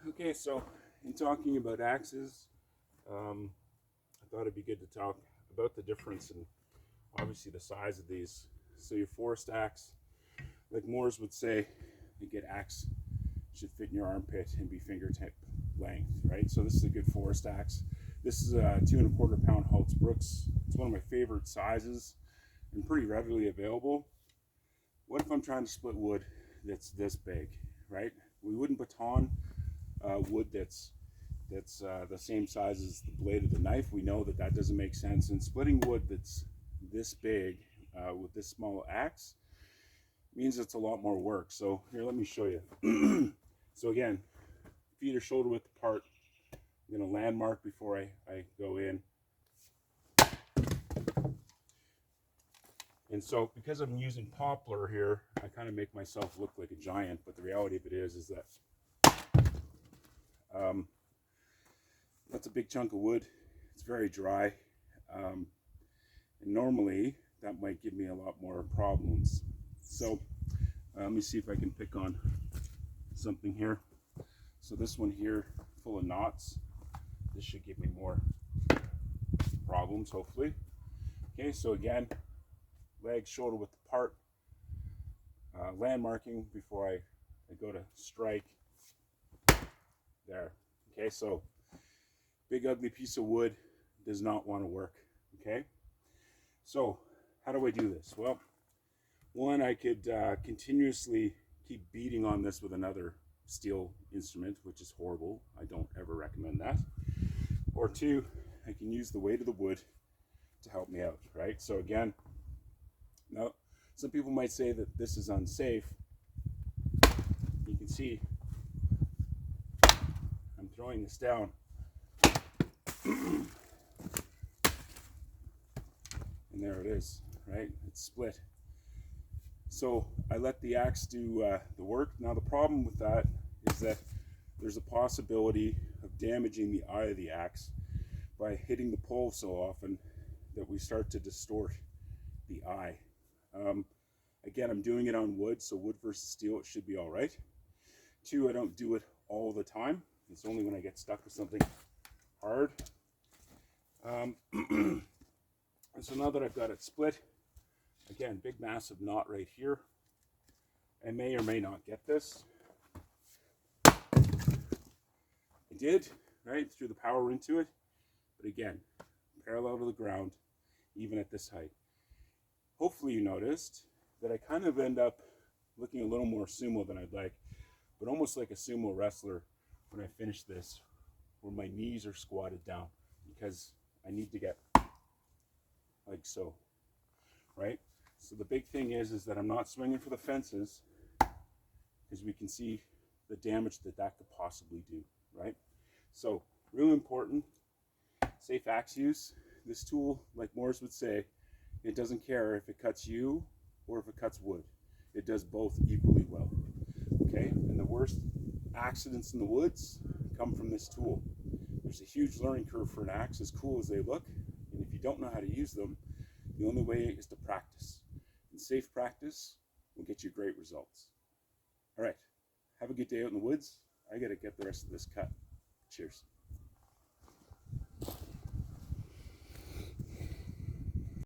Okay, so in talking about axes, I thought it'd be good to talk about the difference in obviously the size of these. So your forest axe, like Moores would say, a good axe should fit in your armpit and be fingertip length, right? So this is a good forest axe. This is a 2¼ pound Halts Brooks. It's one of my favorite sizes and pretty readily available. What if I'm trying to split wood that's this big, right? We wouldn't baton wood that's the same size as the blade of the knife. We know that that doesn't make sense. And splitting wood that's this big with this small axe means it's a lot more work. So here, let me show you. So again, feet are shoulder width apart. I'm going to landmark before I go in. And so because I'm using poplar here, I kind of make myself look like a giant, but the reality of it is that that's a big chunk of wood. It's very dry. And normally that might give me a lot more problems. So let me see if I can pick on something here. So this one here, full of knots. This should give me more problems, hopefully. Okay, so again, legs shoulder width apart. Landmarking before I go to strike. There. Okay, so big ugly piece of wood does not want to work. Okay, so how do I do this? Well, one, I could continuously keep beating on this with another steel instrument, which is horrible. I don't ever recommend that. Or two, I can use the weight of the wood to help me out, right? So again, now some people might say that this is unsafe. You can see I'm throwing this down. And there it is, right? It's split. So I let the axe do the work. Now the problem with that is that there's a possibility of damaging the eye of the axe by hitting the pole so often that we start to distort the eye. Again, I'm doing it on wood, so wood versus steel, it should be all right. Two, I don't do it all the time. It's only when I get stuck with something hard. And so now that I've got it split, again, big massive knot right here. I may or may not get this. I did, right? Threw the power into it. But again, parallel to the ground, even at this height. Hopefully you noticed that I kind of end up looking a little more sumo than I'd like, but almost like a sumo wrestler when I finish this, where my knees are squatted down because I need to get like so, right? So the big thing is that I'm not swinging for the fences, because we can see the damage that that could possibly do, right? So real important, safe axe use. This tool, like Moores would say, it doesn't care if it cuts you or if it cuts wood. It does both equally well, okay? And the worst accidents in the woods come from this tool. There's a huge learning curve for an axe, as cool as they look, and if you don't know how to use them, the only way is to practice. And safe practice will get you great results. All right, have a good day out in the woods. I gotta get the rest of this cut. Cheers.